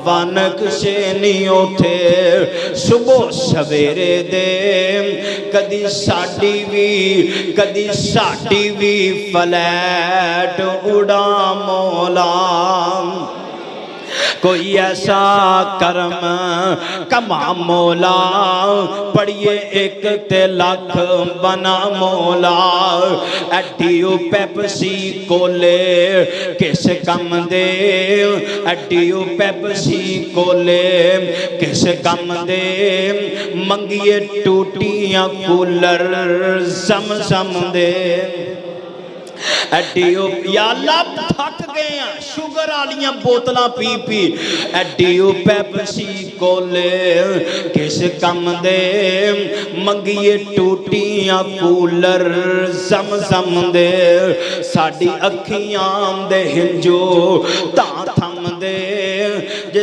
बाबा नक्शे नहीं उठे सुबह सवेरे दे कदी साडी भी फ्लैट उड़ा मौला कोई ऐसा करम कमा मौला पढ़िए एक ते लख बना मौला एडियो पेप्सी कोले किस कम दे एडियो पेप्सी कोले किस कम दे मंगिए टूटियां कूलर सम दे एडियो या अल्लाह थक गए हैं शुगर वाली बोतल पी पी एडियो पेप्सी कोले किस कम दे मंगिए टूटियां कूलर सम दे साडी अखियां दे हिंजो ता थम दे